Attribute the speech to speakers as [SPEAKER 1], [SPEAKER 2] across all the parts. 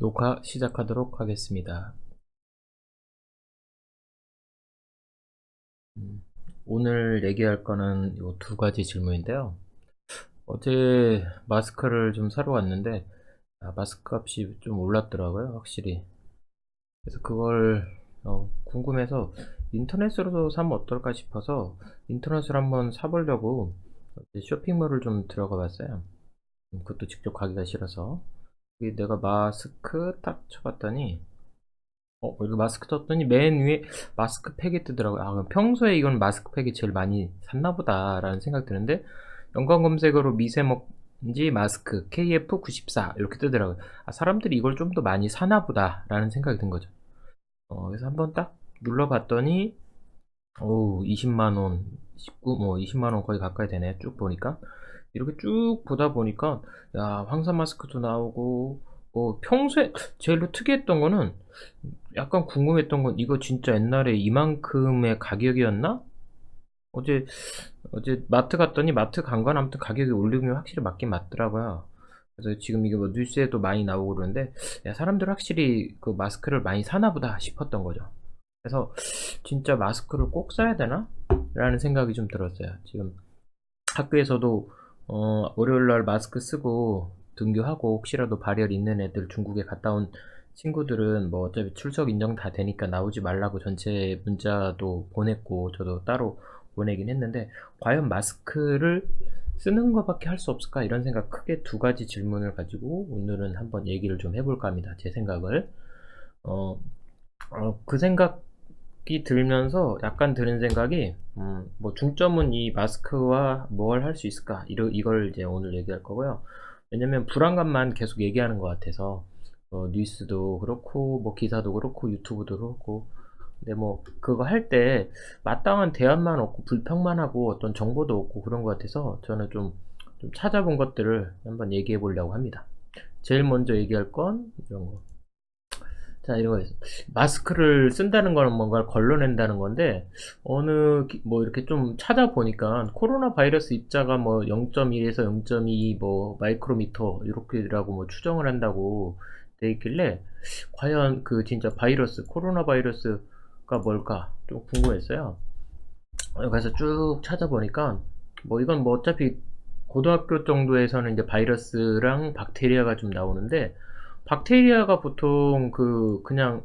[SPEAKER 1] 녹화 시작하도록 하겠습니다. 오늘 얘기할 거는 요 두 가지 질문인데요. 어제 마스크를 좀 사러 왔는데 마스크 값이 좀 올랐더라고요, 확실히. 그래서 그걸 궁금해서 인터넷으로도 사면 어떨까 싶어서 인터넷으로 한번 사보려고 어제 쇼핑몰을 좀 들어가 봤어요. 그것도 직접 가기가 싫어서. 이게 내가 마스크 딱 쳐봤더니 이거 마스크 떴더니 맨 위에 마스크팩이 뜨더라고요. 그럼 평소에 이건 마스크팩이 제일 많이 샀나 보다라는 생각이 드는데 연관 검색어로 미세먼지 마스크 KF94 이렇게 뜨더라고요. 사람들이 이걸 좀 더 많이 사나 보다라는 생각이 든 거죠. 그래서 한번 딱 눌러봤더니 20만 원, 19, 20만 원 거의 가까이 되네. 쭉 보니까 이렇게 쭉 보다 보니까 야, 황사 마스크도 나오고 평소에 제일로 특이했던 거는 약간 궁금했던 건 이거 진짜 옛날에 이만큼의 가격이었나? 어제 마트 갔더니 마트 간 건 아무튼 가격이 오른 게 확실히 맞긴 맞더라고요. 그래서 지금 이게 뭐 뉴스에도 많이 나오고 그러는데 야, 사람들 확실히 그 마스크를 많이 사나 보다 싶었던 거죠. 그래서 진짜 마스크를 꼭 써야 되나? 라는 생각이 좀 들었어요. 지금 학교에서도 월요일 날 마스크 쓰고 등교하고 혹시라도 발열 있는 애들 중국에 갔다 온 친구들은 뭐 어차피 출석 인정 다 되니까 나오지 말라고 전체 문자도 보냈고 저도 따로 보내긴 했는데 과연 마스크를 쓰는 것밖에 할 수 없을까 이런 생각 크게 두 가지 질문을 가지고 오늘은 한번 얘기를 좀 해볼까 합니다. 제 생각을 어, 그 생각이 들면서 약간 드는 생각이 뭐 중점은 이 마스크와 뭘 할 수 있을까 이걸 이제 오늘 얘기할 거고요. 왜냐면 불안감만 계속 얘기하는 것 같아서 뉴스도 그렇고 뭐 기사도 그렇고 유튜브도 그렇고 근데 뭐 그거 할 때 마땅한 대안만 없고 불평만 하고 어떤 정보도 없고 그런 것 같아서 저는 좀 찾아본 것들을 한번 얘기해 보려고 합니다. 제일 먼저 얘기할 건 이런 거. 자, 이런 거 있어. 마스크를 쓴다는 거는 뭔가를 걸러낸다는 건데, 뭐 이렇게 좀 찾아보니까 코로나 바이러스 입자가 뭐 0.1에서 0.2 뭐 마이크로미터, 이렇게라고 뭐 추정을 한다고 돼 있길래, 과연 그 진짜 바이러스, 코로나 바이러스가 뭘까 좀 궁금했어요. 그래서 쭉 찾아보니까, 뭐 이건 뭐 어차피 고등학교 정도에서는 이제 바이러스랑 박테리아가 좀 나오는데, 박테리아가 보통 그냥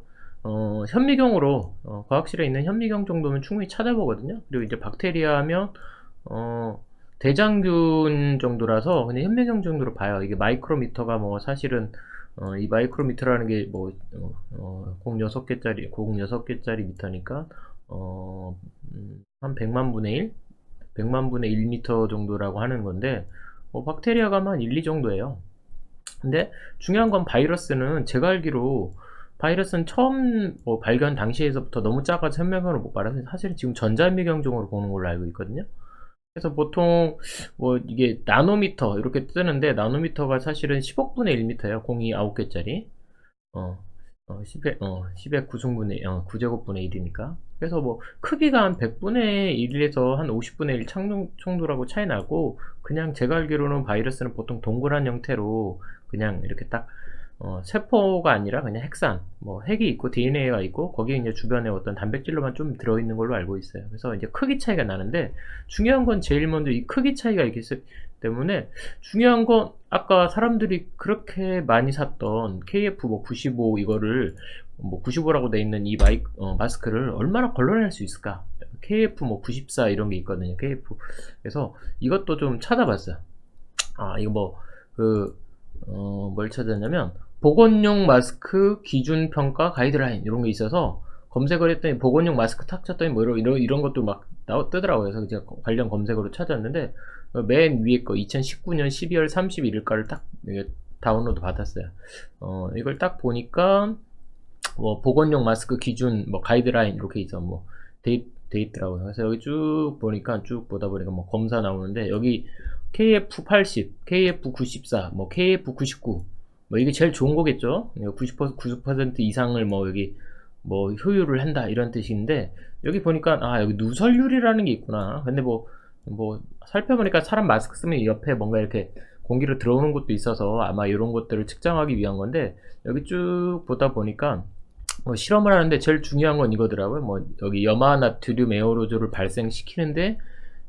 [SPEAKER 1] 현미경으로 과학실에 있는 현미경 정도면 충분히 찾아보거든요. 그리고 이제 박테리아 하면 대장균 정도라서 그냥 현미경 정도로 봐요. 이게 마이크로미터가 뭐 사실은 이 마이크로미터라는 게뭐 6개짜리 미터니까 한 100만 분의 1? 100만 분의 1미터 정도라고 하는 건데 박테리아가 한 1, 2 정도예요. 근데 중요한 건 바이러스는 제가 알기로 바이러스는 처음 발견 당시에서부터 너무 작아서 현미경으로 못 봐서 사실 지금 전자현미경종으로 보는 걸로 알고 있거든요. 그래서 보통 뭐 이게 나노미터 이렇게 뜨는데 나노미터가 사실은 10억분의 1미터예요. 공이 9개짜리. 어, 10의 9승분의, 9제곱분의 1이니까. 그래서 뭐, 크기가 한 100분의 1에서 한 50분의 1 정도라고 차이 나고, 그냥 제가 알기로는 바이러스는 보통 동그란 형태로 그냥 이렇게 딱, 세포가 아니라 그냥 핵산, 뭐, 핵이 있고 DNA가 있고, 거기에 이제 주변에 어떤 단백질로만 좀 들어있는 걸로 알고 있어요. 그래서 이제 크기 차이가 나는데, 중요한 건 제일 먼저 이 크기 차이가 있기 때문에, 중요한 건 아까 사람들이 그렇게 많이 샀던 KF 뭐 95 이거를 뭐 95라고 돼 있는 이 마스크를 얼마나 걸러낼 수 있을까? KF 뭐 94 이런 게 있거든요. KF. 그래서 이것도 좀 찾아봤어요. 이거 뭐 뭘 찾았냐면 보건용 마스크 기준 평가 가이드라인 이런 게 있어서 검색을 했더니 보건용 마스크 탁 쳤더니 뭐 이런 것도 막 뜨더라고요. 그래서 제가 관련 검색어로 찾았는데 맨 위에 거 2019년 12월 31일가를 딱 다운로드 받았어요. 이걸 딱 보니까 뭐 보건용 마스크 기준 뭐 가이드라인 이렇게 있어 돼 있더라고요. 그래서 여기 쭉 보니까 쭉 보다 보니까 뭐 검사 나오는데 여기 KF80, KF94, 뭐 KF99 뭐 이게 제일 좋은 거겠죠. 90% 이상을 뭐 여기 뭐 효율을 한다 이런 뜻인데 여기 보니까 여기 누설률이라는 게 있구나. 근데 뭐 살펴보니까 사람 마스크 쓰면 옆에 뭔가 이렇게 공기로 들어오는 곳도 있어서 아마 이런 것들을 측정하기 위한 건데, 여기 쭉 보다 보니까 뭐 실험을 하는데 제일 중요한 건 이거더라고요. 뭐 여기 염화나트륨 에어로졸을 발생시키는데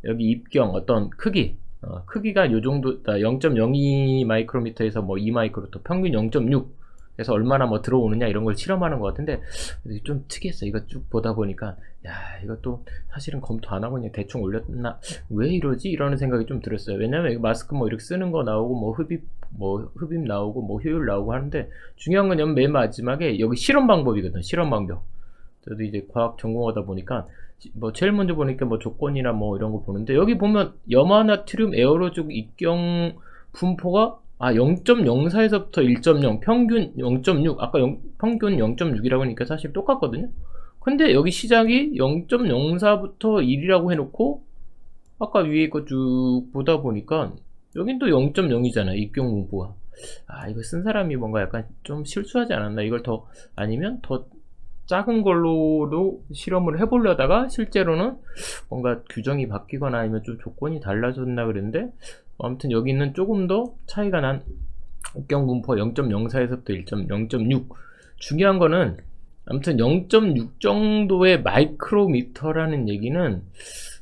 [SPEAKER 1] 여기 입경 어떤 크기, 크기가 요 정도 0.02 마이크로미터에서 뭐 2 마이크로미터, 평균 0.6 그래서 얼마나 뭐 들어오느냐 이런 걸 실험하는 것 같은데, 좀 특이했어. 이거 쭉 보다 보니까 야, 이것도 사실은 검토 안 하고 그냥 대충 올렸나, 왜 이러지 이러는 생각이 좀 들었어요. 왜냐면 여기 마스크 뭐 이렇게 쓰는 거 나오고 뭐 흡입 나오고 뭐 효율 나오고 하는데, 중요한 건 맨 마지막에 여기 실험 방법이거든. 실험 방법. 저도 이제 과학 전공하다 보니까 뭐 제일 먼저 보니까 뭐 조건이나 뭐 이런 거 보는데, 여기 보면 염화나트륨 에어로졸 입경 분포가 0.04에서부터 1.0, 평균 0.6, 아까 평균 0.6이라고 하니까 사실 똑같거든요. 근데 여기 시작이 0.04부터 1이라고 해놓고, 아까 위에 거 쭉 보다 보니까 여긴 또 0.0이잖아, 입경 분포가. 이거 쓴 사람이 뭔가 약간 좀 실수하지 않았나? 이걸 더, 아니면 더 작은 걸로도 실험을 해보려다가 실제로는 뭔가 규정이 바뀌거나 아니면 좀 조건이 달라졌나 그랬는데, 아무튼 여기는 조금 더 차이가 난 입경 분포 0.04에서부터 0.6. 중요한 거는 아무튼 0.6 정도의 마이크로미터라는 얘기는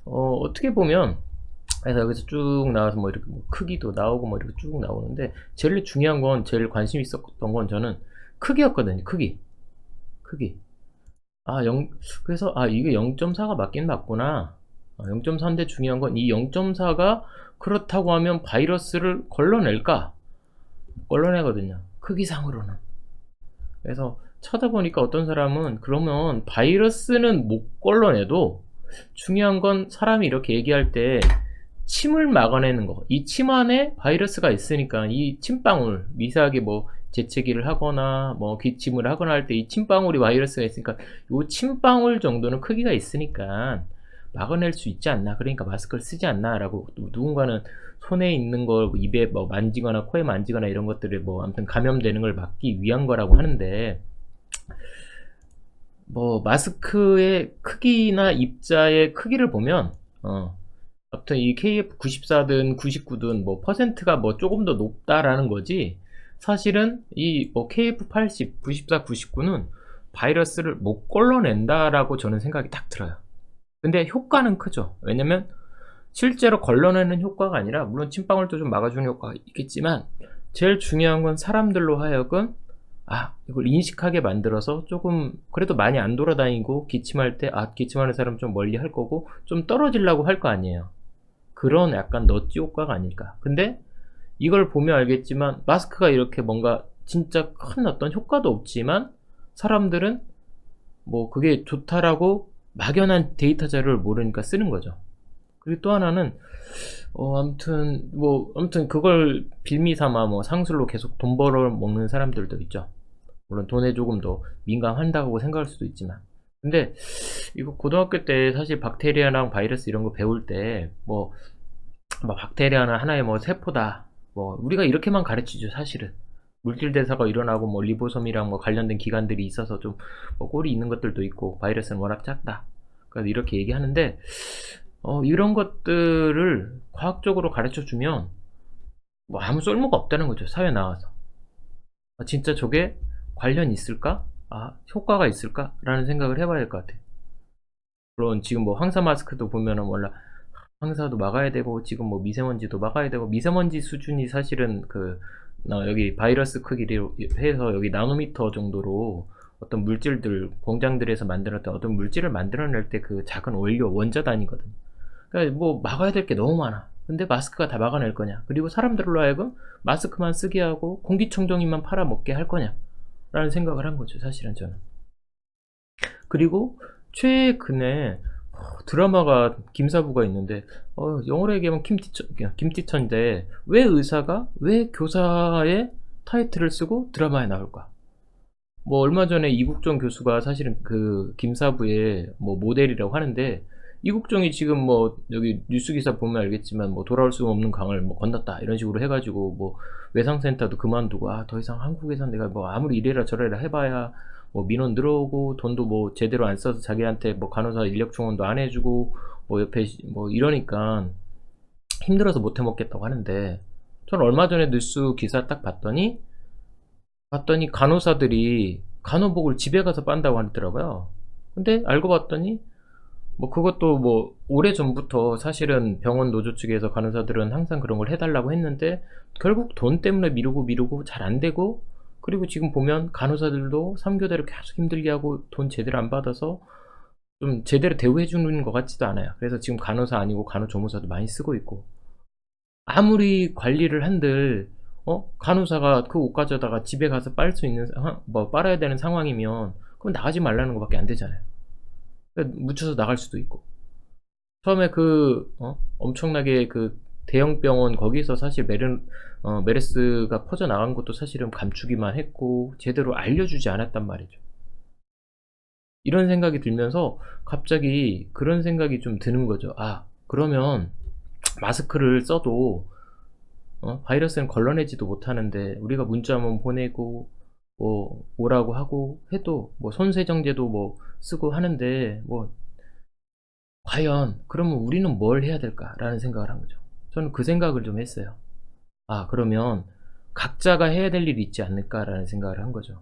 [SPEAKER 1] 어떻게 보면, 그래서 여기서 쭉 나와서 뭐 이렇게 뭐 크기도 나오고 뭐 이렇게 쭉 나오는데, 제일 중요한 건, 제일 관심 있었던 건 저는 크기였거든요. 크기. 그래서 이게 0.4가 맞긴 맞구나. 0.4인데 중요한 건 이 0.4가 그렇다고 하면 바이러스를 걸러낼까? 걸러내거든요. 크기상으로는. 그래서 찾아보니까 어떤 사람은 그러면 바이러스는 못 걸러내도 중요한 건 사람이 이렇게 얘기할 때 침을 막아내는 거. 이 침 안에 바이러스가 있으니까 이 침방울, 미세하게 뭐 재채기를 하거나 뭐 기침을 하거나 할 때 이 침방울이 바이러스가 있으니까 요 침방울 정도는 크기가 있으니까 막아낼 수 있지 않나. 그러니까 마스크를 쓰지 않나 라고, 누군가는 손에 있는 걸 입에 뭐 만지거나 코에 만지거나 이런 것들을 뭐 아무튼 감염되는 걸 막기 위한 거라고 하는데, 뭐 마스크의 크기나 입자의 크기를 보면 아무튼 이 KF94든 99든 뭐 퍼센트가 뭐 조금 더 높다라는 거지, 사실은 이 뭐 KF80, 94, 99는 바이러스를 못 걸러낸다라고 저는 생각이 딱 들어요. 근데 효과는 크죠. 왜냐면 실제로 걸러내는 효과가 아니라, 물론 침방울도 좀 막아주는 효과가 있겠지만, 제일 중요한 건 사람들로 하여금 이걸 인식하게 만들어서 조금 그래도 많이 안 돌아다니고 기침할 때 기침하는 사람 좀 멀리 할 거고 좀 떨어지려고 할 거 아니에요. 그런 약간 너찌 효과가 아닐까. 근데 이걸 보면 알겠지만 마스크가 이렇게 뭔가 진짜 큰 어떤 효과도 없지만 사람들은 뭐 그게 좋다라고 막연한 데이터 자료를 모르니까 쓰는 거죠. 그리고 또 하나는 아무튼 그걸 빌미 삼아 뭐 상술로 계속 돈 벌어 먹는 사람들도 있죠. 물론 돈에 조금 더 민감한다고 생각할 수도 있지만, 근데 이거 고등학교 때 사실 박테리아랑 바이러스 이런 거 배울 때 뭐 박테리아는 하나의 뭐 세포다, 뭐 우리가 이렇게만 가르치죠. 사실은 물질 대사가 일어나고 뭐 리보솜이랑 뭐 관련된 기관들이 있어서 좀 뭐 꼴이 있는 것들도 있고, 바이러스는 워낙 작다, 그래서 이렇게 얘기하는데, 이런 것들을 과학적으로 가르쳐 주면 뭐 아무 쓸모가 없다는 거죠. 사회 나와서 진짜 저게 관련이 있을까? 효과가 있을까? 라는 생각을 해봐야 될 것 같아요. 물론 지금 뭐 황사 마스크도 보면은 몰라, 황사도 막아야 되고 지금 뭐 미세먼지도 막아야 되고, 미세먼지 수준이 사실은 여기 바이러스 크기를 해서 여기 나노미터 정도로 어떤 물질들, 공장들에서 만들었던 어떤 물질을 만들어낼 때 그 작은 원료, 원자 단위거든요. 그러니까 뭐 막아야 될 게 너무 많아. 근데 마스크가 다 막아낼 거냐? 그리고 사람들로 하여금 마스크만 쓰게 하고 공기청정기만 팔아먹게 할 거냐? 라는 생각을 한 거죠, 사실은 저는. 그리고 최근에 드라마가 김사부가 있는데, 영어로 얘기하면 김티천인데 왜 의사가 왜 교사의 타이틀을 쓰고 드라마에 나올까? 뭐 얼마 전에 이국종 교수가 사실은 그 김사부의 뭐 모델이라고 하는데, 이국종이 지금 뭐 여기 뉴스 기사 보면 알겠지만 뭐 돌아올 수 없는 강을 뭐 건넜다 이런 식으로 해가지고 뭐 외상센터도 그만두고 더 이상 한국에서 내가 뭐 아무리 이래라 저래라 해봐야 뭐 민원 늘어오고 돈도 뭐 제대로 안 써서 자기한테 뭐 간호사 인력 충원도 안 해주고 뭐 옆에 뭐 이러니까 힘들어서 못 해먹겠다고 하는데, 저는 얼마 전에 뉴스 기사 딱 봤더니 간호사들이 간호복을 집에 가서 빤다고 하더라고요. 근데 알고 봤더니 뭐 그것도 뭐 오래전부터 사실은 병원 노조 측에서 간호사들은 항상 그런 걸 해달라고 했는데 결국 돈 때문에 미루고 잘 안 되고, 그리고 지금 보면 간호사들도 3교대를 계속 힘들게 하고 돈 제대로 안 받아서 좀 제대로 대우해 주는 것 같지도 않아요. 그래서 지금 간호사 아니고 간호조무사도 많이 쓰고 있고, 아무리 관리를 한들 간호사가 그 옷 가져다가 집에 가서 빨 수 있는 뭐 빨아야 되는 상황이면 그럼 나가지 말라는 것밖에 안 되잖아요. 묻혀서 나갈 수도 있고. 처음에 엄청나게 그 대형 병원 거기서 사실 메르스가 퍼져 나간 것도 사실은 감추기만 했고 제대로 알려주지 않았단 말이죠. 이런 생각이 들면서 갑자기 그런 생각이 좀 드는 거죠. 아, 그러면 마스크를 써도 바이러스는 걸러내지도 못하는데 우리가 문자 한번 보내고 뭐 오라고 하고 해도 뭐 손세정제도 뭐 쓰고 하는데 뭐 과연 그러면 우리는 뭘 해야 될까라는 생각을 한 거죠. 저는 그 생각을 좀 했어요. 아, 그러면 각자가 해야 될 일이 있지 않을까라는 생각을 한 거죠.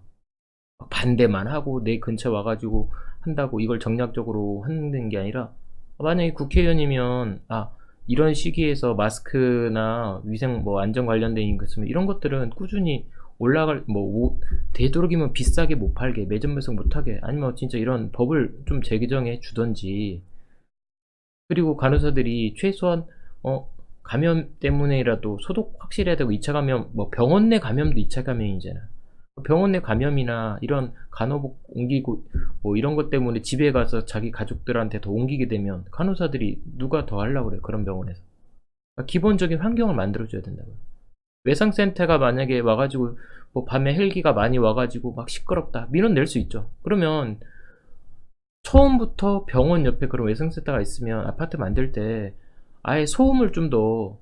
[SPEAKER 1] 반대만 하고 내 근처에 와가지고 한다고 이걸 정략적으로 하는 게 아니라, 만약에 국회의원이면 이런 시기에서 마스크나 위생 뭐 안전 관련된 것 있으면 이런 것들은 꾸준히 올라갈 되도록이면 비싸게 못 팔게, 매점 매석 못 하게, 아니면 진짜 이런 법을 좀 재개정해 주던지. 그리고 간호사들이 최소한 감염 때문에라도 소독 확실히 해야 되고, 2차 감염 뭐 병원 내 감염도 2차 감염이잖아. 병원 내 감염이나 이런 간호복 옮기고 뭐 이런 것 때문에 집에 가서 자기 가족들한테 더 옮기게 되면 간호사들이 누가 더 하려고 그래, 그런 병원에서. 그러니까 기본적인 환경을 만들어줘야 된다고요. 외상센터가 만약에 와가지고 뭐 밤에 헬기가 많이 와가지고 막 시끄럽다 민원 낼 수 있죠. 그러면 처음부터 병원 옆에 그런 외상센터가 있으면 아파트 만들 때 아예 소음을 좀 더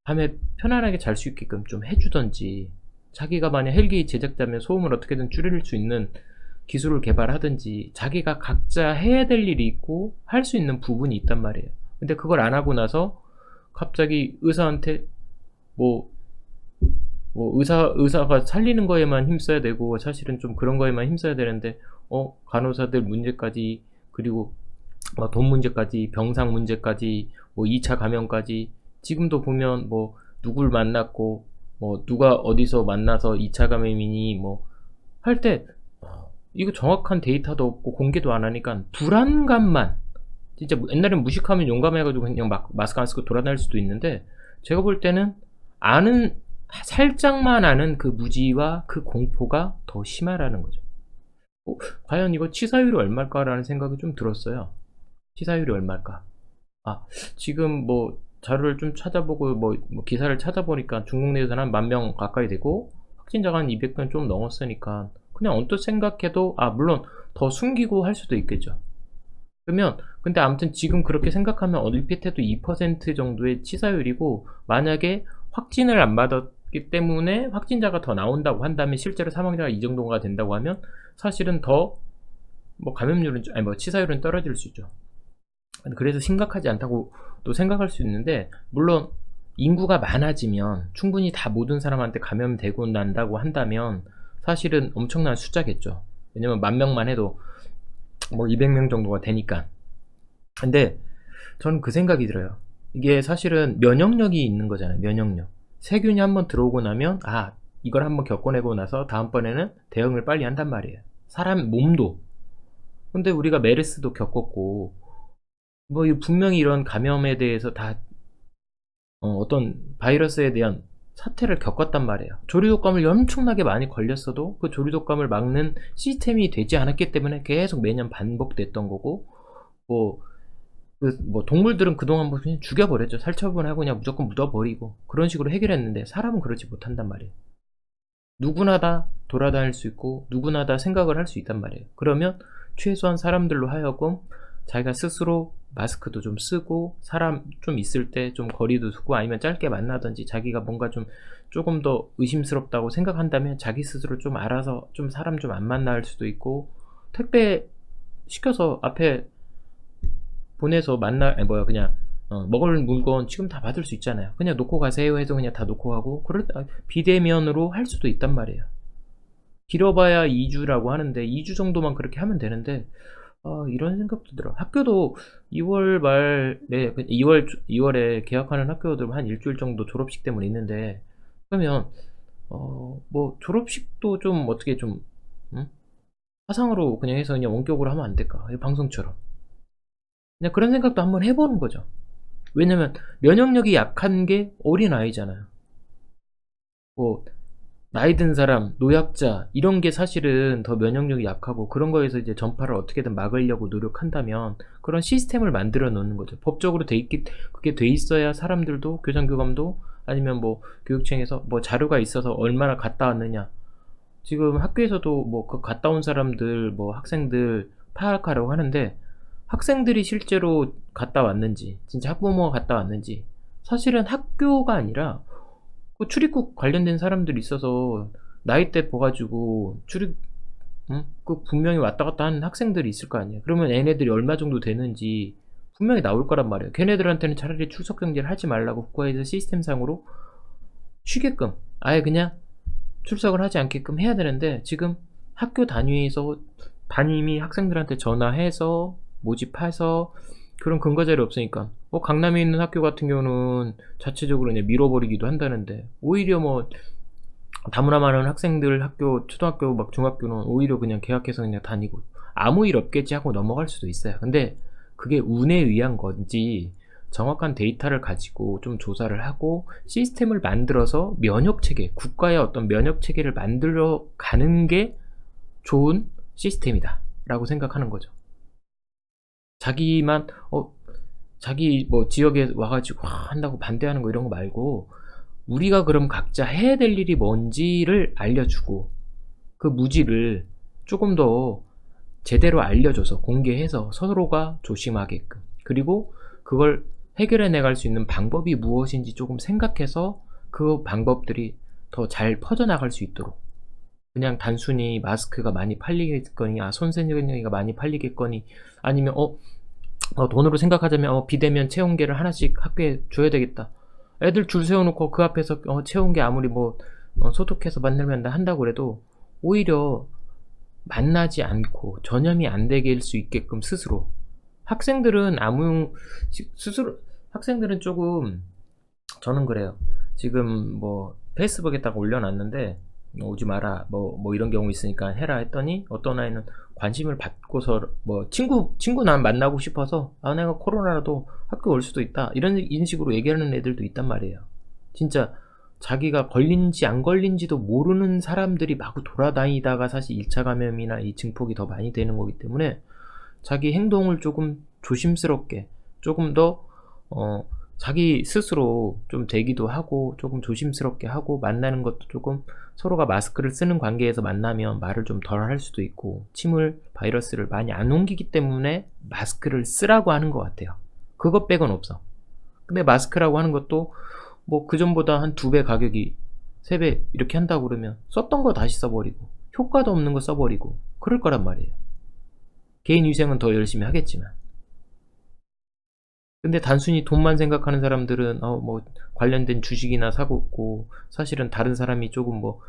[SPEAKER 1] 밤에 편안하게 잘 수 있게끔 좀 해주던지, 자기가 만약 헬기 제작자면 소음을 어떻게든 줄일 수 있는 기술을 개발하든지, 자기가 각자 해야 될 일이 있고 할 수 있는 부분이 있단 말이에요. 근데 그걸 안 하고 나서 갑자기 의사한테 뭐 의사가 살리는 거에만 힘써야 되고 사실은 좀 그런 거에만 힘써야 되는데 간호사들 문제까지, 그리고 돈 문제까지, 병상 문제까지, 뭐 2차 감염까지, 지금도 보면 뭐 누굴 만났고 뭐 누가 어디서 만나서 2차 감염이니 뭐 할 때 이거 정확한 데이터도 없고 공개도 안 하니까 불안감만, 진짜 옛날엔 무식하면 용감해가지고 그냥 막 마스크 안 쓰고 돌아다닐 수도 있는데, 제가 볼 때는 아는 살짝만 아는 그 무지와 그 공포가 더 심하라는 거죠. 과연 이거 치사율이 얼마일까라는 생각이 좀 들었어요. 치사율이 얼마일까? 지금 뭐 자료를 좀 찾아보고 뭐 기사를 찾아보니까 중국 내에서는 한 10,000명 가까이 되고 확진자가 한 200명 좀 넘었으니까 그냥 언뜻 생각해도 물론 더 숨기고 할 수도 있겠죠. 그러면 근데 아무튼 지금 그렇게 생각하면 얼핏해도 2% 정도의 치사율이고, 만약에 확진을 안 받았기 때문에 확진자가 더 나온다고 한다면, 실제로 사망자가 이 정도가 된다고 하면 사실은 더 뭐 감염률은 치사율은 떨어질 수 있죠. 그래서 심각하지 않다고 또 생각할 수 있는데, 물론 인구가 많아지면 충분히 다 모든 사람한테 감염되고 난다고 한다면 사실은 엄청난 숫자겠죠. 왜냐면 10,000명만 해도 뭐 200명 정도가 되니까. 근데 저는 그 생각이 들어요. 이게 사실은 면역력이 있는 거잖아요. 면역력. 세균이 한번 들어오고 나면 이걸 한번 겪어내고 나서 다음번에는 대응을 빨리 한단 말이에요. 사람 몸도. 근데 우리가 메르스도 겪었고 뭐 분명히 이런 감염에 대해서 다 어떤 바이러스에 대한 사태를 겪었단 말이에요. 조류독감을 엄청나게 많이 걸렸어도 그 조류독감을 막는 시스템이 되지 않았기 때문에 계속 매년 반복됐던 거고, 뭐 동물들은 그동안 뭐 그냥 죽여버렸죠. 살처분하고 그냥 무조건 묻어버리고 그런 식으로 해결했는데, 사람은 그렇지 못한단 말이에요. 누구나 다 돌아다닐 수 있고 누구나 다 생각을 할 수 있단 말이에요. 그러면 최소한 사람들로 하여금 자기가 스스로 마스크도 좀 쓰고, 사람 좀 있을 때 좀 거리도 두고, 아니면 짧게 만나든지, 자기가 뭔가 좀 조금 더 의심스럽다고 생각한다면 자기 스스로 좀 알아서 좀 사람 좀 안 만날 수도 있고, 택배 시켜서 앞에 보내서 그냥 먹을 물건 지금 다 받을 수 있잖아요. 그냥 놓고 가세요 해서 그냥 다 놓고 가고 비대면으로 할 수도 있단 말이에요. 길어봐야 2주라고 하는데 2주 정도만 그렇게 하면 되는데 이런 생각도 들어요. 학교도 2월 말에 2월에 개학하는 학교들 한 일주일 정도 졸업식 때문에 있는데, 그러면 뭐 졸업식도 좀 어떻게 좀 음? 화상으로 그냥 해서 그냥 원격으로 하면 안 될까? 이 방송처럼. 그냥 그런 생각도 한번 해 보는 거죠. 왜냐면 면역력이 약한 게 어린아이잖아요. 뭐 나이 든 사람, 노약자 이런 게 사실은 더 면역력이 약하고, 그런 거에서 이제 전파를 어떻게든 막으려고 노력한다면 그런 시스템을 만들어 놓는 거죠. 법적으로 그게 돼 있어야 사람들도, 교장교감도, 아니면 뭐 교육청에서 뭐 자료가 있어서 얼마나 갔다 왔느냐. 지금 학교에서도 뭐 그 갔다 온 사람들, 뭐 학생들 파악하려고 하는데, 학생들이 실제로 갔다 왔는지, 진짜 학부모가 갔다 왔는지, 사실은 학교가 아니라 그 출입국 관련된 사람들이 있어서 나이대 봐가지고 그 분명히 왔다 갔다 하는 학생들이 있을 거 아니에요. 그러면 얘네들이 얼마 정도 되는지 분명히 나올 거란 말이에요. 걔네들한테는 차라리 출석 경제를 하지 말라고 국가에서 시스템상으로 쉬게끔, 아예 그냥 출석을 하지 않게끔 해야 되는데, 지금 학교 단위에서 담임이 학생들한테 전화해서 모집해서 그런 근거 자료 없으니까, 강남에 있는 학교 같은 경우는 자체적으로 그냥 밀어버리기도 한다는데, 오히려 뭐 다문화 많은 학생들 학교, 초등학교 막 중학교는 오히려 그냥 개학해서 그냥 다니고 아무 일 없겠지 하고 넘어갈 수도 있어요. 근데 그게 운에 의한 건지 정확한 데이터를 가지고 좀 조사를 하고 시스템을 만들어서 면역체계, 국가의 어떤 면역체계를 만들어 가는 게 좋은 시스템이다 라고 생각하는 거죠. 자기만 자기 뭐 지역에 와가지고 한다고 반대하는 거, 이런 거 말고 우리가 그럼 각자 해야 될 일이 뭔지를 알려주고, 그 무지를 조금 더 제대로 알려줘서 공개해서 서로가 조심하게끔, 그리고 그걸 해결해 나갈 수 있는 방법이 무엇인지 조금 생각해서 그 방법들이 더 잘 퍼져나갈 수 있도록, 그냥 단순히 마스크가 많이 팔리겠거니, 손세정이가 많이 팔리겠거니, 아니면 돈으로 생각하자면 비대면 체온계를 하나씩 학교에 줘야 되겠다. 애들 줄 세워놓고 그 앞에서 체온계 아무리 뭐 소독해서 만들면 한다고 그래도 오히려 만나지 않고 전염이 안 되게 할 수 있게끔 스스로, 학생들은 스스로, 학생들은 조금, 저는 그래요. 지금 뭐 페이스북에다가 올려놨는데 오지 마라 뭐 이런 경우 있으니까 해라 했더니, 어떤 아이는 관심을 받고서 뭐 친구 난 만나고 싶어서 내가 코로나라도 학교 올 수도 있다 이런 식으로 얘기하는 애들도 있단 말이에요. 진짜 자기가 걸린지 안 걸린지도 모르는 사람들이 마구 돌아다니다가 사실 1차 감염이나 이 증폭이 더 많이 되는 거기 때문에, 자기 행동을 조금 조심스럽게, 조금 더 자기 스스로 좀 대기도 하고 조금 조심스럽게 하고, 만나는 것도 조금, 서로가 마스크를 쓰는 관계에서 만나면 말을 좀 덜 할 수도 있고, 바이러스를 많이 안 옮기기 때문에 마스크를 쓰라고 하는 것 같아요. 그것 빼곤 없어. 근데 마스크라고 하는 것도 뭐 그전보다 한 2배 가격이, 3배 이렇게 한다고 그러면 썼던 거 다시 써버리고 효과도 없는 거 써버리고 그럴 거란 말이에요. 개인 위생은 더 열심히 하겠지만. 근데 단순히 돈만 생각하는 사람들은 뭐 관련된 주식이나 사고 있고, 사실은 다른 사람이 조금 뭐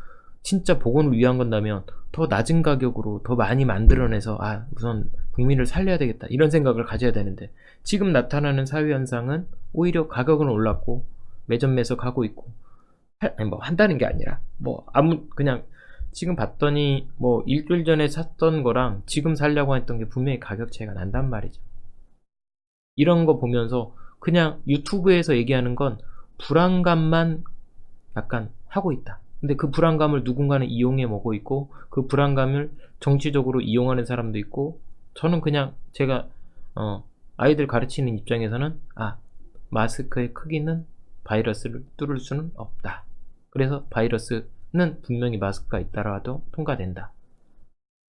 [SPEAKER 1] 진짜 보건을 위한 건다면 더 낮은 가격으로 더 많이 만들어내서 우선 국민을 살려야 되겠다 이런 생각을 가져야 되는데, 지금 나타나는 사회 현상은 오히려 가격은 올랐고 매점 매석하고 있고, 뭐 한다는 게 아니라 그냥 지금 봤더니 뭐 일주일 전에 샀던 거랑 지금 살려고 했던 게 분명히 가격 차이가 난단 말이죠. 이런 거 보면서 그냥 유튜브에서 얘기하는 건 불안감만 약간 하고 있다. 근데 그 불안감을 누군가는 이용해 먹고 있고, 그 불안감을 정치적으로 이용하는 사람도 있고, 저는 그냥 제가 아이들 가르치는 입장에서는 마스크의 크기는 바이러스를 뚫을 수는 없다. 그래서 바이러스는 분명히 마스크가 있다라도 통과된다.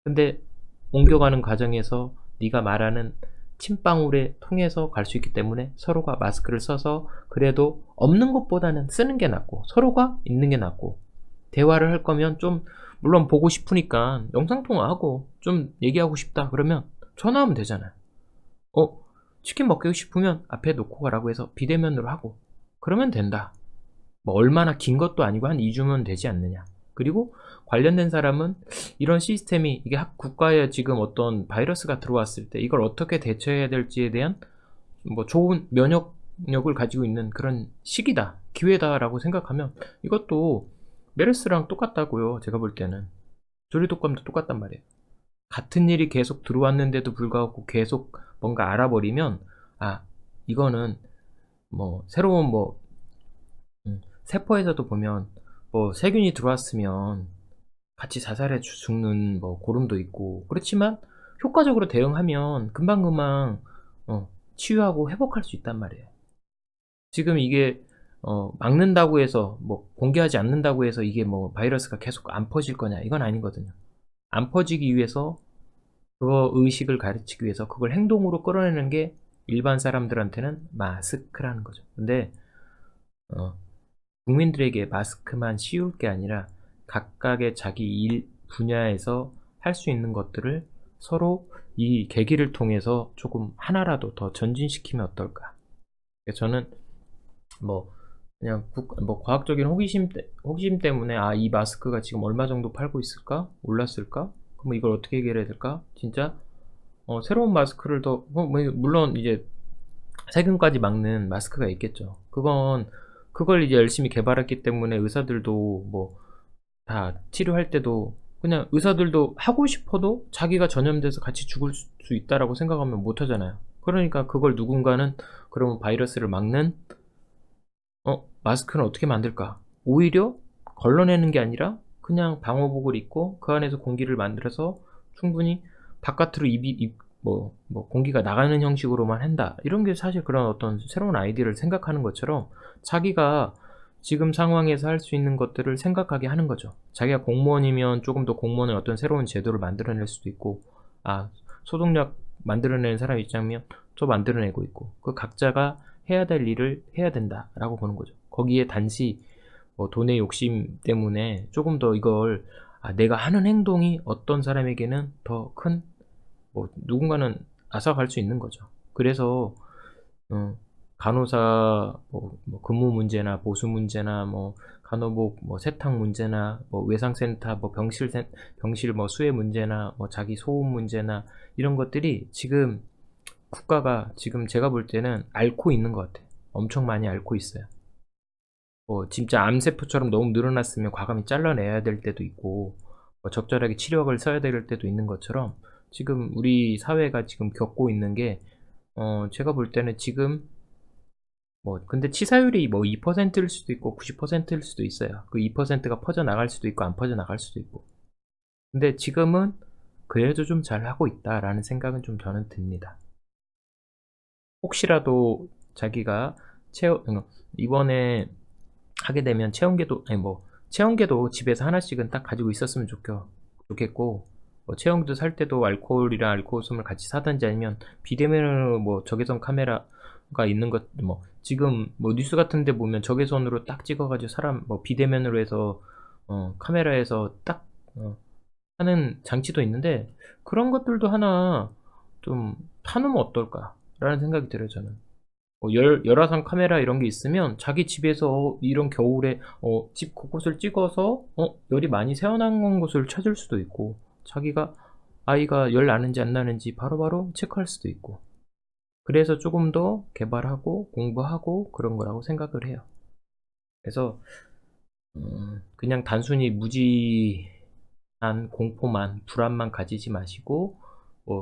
[SPEAKER 1] 근데 옮겨가는 과정에서 네가 말하는 침방울에 통해서 갈 수 있기 때문에 서로가 마스크를 써서, 그래도 없는 것보다는 쓰는 게 낫고 서로가 있는 게 낫고, 대화를 할 거면 좀, 물론 보고 싶으니까 영상통화하고 좀 얘기하고 싶다 그러면 전화하면 되잖아요. 치킨 먹고 싶으면 앞에 놓고 가라고 해서 비대면으로 하고 그러면 된다. 뭐 얼마나 긴 것도 아니고 한 2 주면 되지 않느냐. 그리고 관련된 사람은 이런 시스템이 이게 국가에 지금 어떤 바이러스가 들어왔을 때 이걸 어떻게 대처해야 될지에 대한 뭐 좋은 면역력을 가지고 있는 그런 시기다, 기회다라고 생각하면 이것도 메르스랑 똑같다고요. 제가 볼 때는. 조류독감도 똑같단 말이에요. 같은 일이 계속 들어왔는데도 불구하고 계속 뭔가 알아버리면 아 이거는 뭐 새로운 뭐 세포에서도 보면 뭐 세균이 들어왔으면 같이 자살해 죽는 뭐 고름도 있고 그렇지만 효과적으로 대응하면 금방금방 치유하고 회복할 수 있단 말이에요. 지금 이게 막는다고 해서 뭐 공개하지 않는다고 해서 이게 뭐 바이러스가 계속 안 퍼질 거냐 이건 아니거든요. 안 퍼지기 위해서 그거 의식을 가르치기 위해서 그걸 행동으로 끌어내는 게 일반 사람들한테는 마스크라는 거죠. 근데 어 국민들에게 마스크만 씌울 게 아니라 각각의 자기 일 분야에서 할 수 있는 것들을 서로 이 계기를 통해서 조금 하나라도 더 전진시키면 어떨까. 그래서 저는 뭐 그냥 뭐 과학적인 호기심 때문에 '아 이 마스크가 지금 얼마 정도 팔고 있을까? 올랐을까? 그럼 이걸 어떻게 해결해야 될까?' 진짜 새로운 마스크를 더 뭐 물론 이제 세균까지 막는 마스크가 있겠죠. 그걸 이제 열심히 개발했기 때문에 의사들도 뭐 다 치료할 때도 그냥 의사들도 하고 싶어도 자기가 전염돼서 같이 죽을 수 있다라고 생각하면 못 하잖아요. 그러니까 그걸 누군가는 그러면 바이러스를 막는 마스크는 어떻게 만들까? 오히려 걸러내는 게 아니라 그냥 방호복을 입고 그 안에서 공기를 만들어서 충분히 바깥으로 입이 입 뭐 공기가 나가는 형식으로만 한다. 이런 게 사실 그런 어떤 새로운 아이디어를 생각하는 것처럼 자기가 지금 상황에서 할 수 있는 것들을 생각하게 하는 거죠. 자기가 공무원이면 쪼금 더 공무원의 어떤 새로운 제도를 만들어낼 수도 있고 소독약 만들어내는 사람 입장이면 또 만들어내고 있고 그 각자가 해야 될 일을 해야 된다라고 보는 거죠. 거기에 단지 뭐 돈의 욕심 때문에 조금 더 이걸 내가 하는 행동이 어떤 사람에게는 더 큰 뭐 누군가는 앗아갈 수 있는 거죠. 그래서 간호사 뭐 근무 문제나 보수 문제나 뭐 간호복 뭐 세탁 문제나 뭐 외상센터 뭐 병실 뭐 수해 문제나 뭐 자기 소음 문제나 이런 것들이 지금 국가가 지금 제가 볼 때는 앓고 있는 것 같아요. 엄청 많이 앓고 있어요. 진짜 암세포처럼 너무 늘어났으면 과감히 잘라내야 될 때도 있고 적절하게 치료약을 써야 될 때도 있는 것처럼 지금 우리 사회가 지금 겪고 있는 게 제가 볼 때는 지금 근데 치사율이 뭐 2%일 수도 있고 90%일 수도 있어요. 그 2%가 퍼져나갈 수도 있고 안 퍼져나갈 수도 있고. 근데 지금은 그래도 좀 잘하고 있다라는 생각은 좀 저는 듭니다. 혹시라도 자기가 이번에 하게 되면 체온계도 집에서 하나씩은 딱 가지고 있었으면 좋겠고 체온계도 살 때도 알코올이랑 알코올솜을 같이 사든지 아니면 비대면으로 뭐 적외선 카메라가 있는 것 지금 뉴스 같은 데 보면 적외선으로 딱 찍어 가지고 사람 비대면으로 해서 카메라에서 딱 하는 장치도 있는데 그런 것들도 하나 좀 사 놓으면 어떨까라는 생각이 들어요 저는. 열화상 카메라 이런 게 있으면 자기 집에서 이런 겨울에 집 곳곳을 찍어서 열이 많이 새어나온 곳을 찾을 수도 있고 자기가 아이가 열 나는지 안 나는지 바로바로 체크할 수도 있고 그래서 조금 더 개발하고 공부하고 그런 거라고 생각을 해요. 그래서 그냥 단순히 무지한 공포만 불안만 가지지 마시고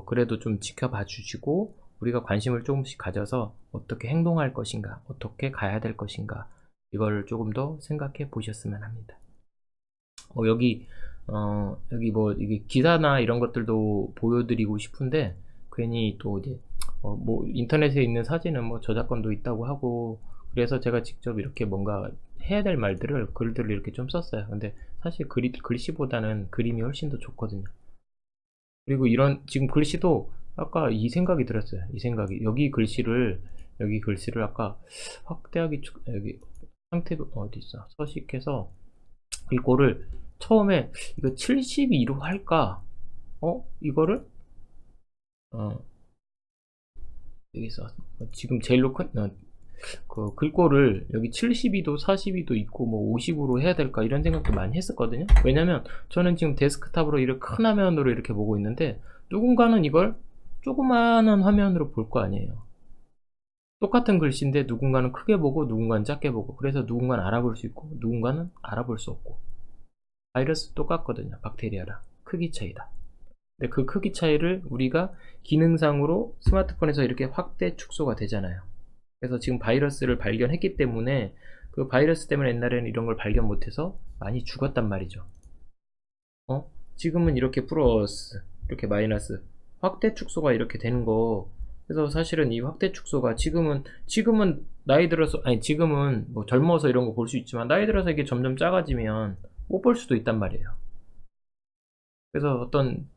[SPEAKER 1] 그래도 좀 지켜봐 주시고 우리가 관심을 조금씩 가져서 어떻게 행동할 것인가, 어떻게 가야 될 것인가 이걸 조금 더 생각해 보셨으면 합니다. 여기 뭐 이게 기사나 이런 것들도 보여드리고 싶은데 괜히 또 이제 뭐 인터넷에 있는 사진은 뭐 저작권도 있다고 하고 그래서 제가 직접 이렇게 뭔가 해야 될 글들을 이렇게 좀 썼어요. 근데 사실 글씨보다는 그림이 훨씬 더 좋거든요. 그리고 지금 글씨도 아까 이 생각이 들었어요. 이 생각이 여기 글씨를 아까 확대하기 여기 상태 어디 있어? 서식해서 이거를 처음에 이거 72로 할까? 이거를 어 여기서 지금 제일 높은 그 글꼴을 여기 72도 42도 있고 뭐 50으로 해야 될까 이런 생각도 많이 했었거든요. 왜냐면 저는 지금 데스크탑으로 이렇게 큰 화면으로 이렇게 보고 있는데 누군가는 이걸 조그마한 화면으로 볼 거 아니에요. 똑같은 글씨인데 누군가는 크게 보고 누군가는 작게 보고, 그래서 누군가는 알아볼 수 있고 누군가는 알아볼 수 없고. 바이러스 똑같거든요. 박테리아랑 크기 차이다. 근데 그 크기 차이를 우리가 기능상으로 스마트폰에서 이렇게 확대 축소가 되잖아요. 그래서 지금 바이러스를 발견했기 때문에 그 바이러스 때문에 옛날에는 이런 걸 발견 못해서 많이 죽었단 말이죠. 지금은 이렇게 플러스, 이렇게 마이너스, 확대 축소가 이렇게 되는 거. 그래서 사실은 이 확대 축소가 지금은 나이 들어서, 아니 지금은 뭐 젊어서 이런 거 볼 수 있지만 나이 들어서 이게 점점 작아지면 못 볼 수도 있단 말이에요. 그래서 어떤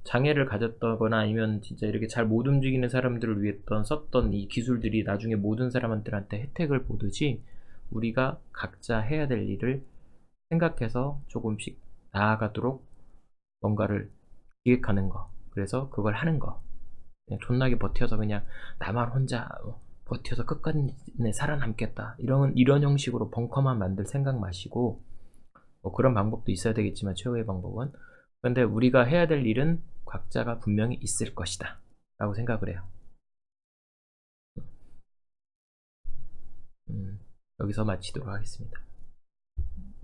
[SPEAKER 1] 장애를 가졌다거나 아니면 진짜 이렇게 잘 못 움직이는 사람들을 위해 썼던 이 기술들이 나중에 모든 사람들한테 혜택을 보듯이 우리가 각자 해야 될 일을 생각해서 조금씩 나아가도록 뭔가를 기획하는 거, 그래서 그걸 하는 거. 그냥 존나게 버텨서 그냥 나만 혼자 버텨서 끝까지 살아남겠다 이런 형식으로 벙커만 만들 생각 마시고, 뭐 그런 방법도 있어야 되겠지만 최후의 방법은, 그런데 우리가 해야 될 일은 각자가 분명히 있을 것이다 라고 생각을 해요. 여기서 마치도록 하겠습니다.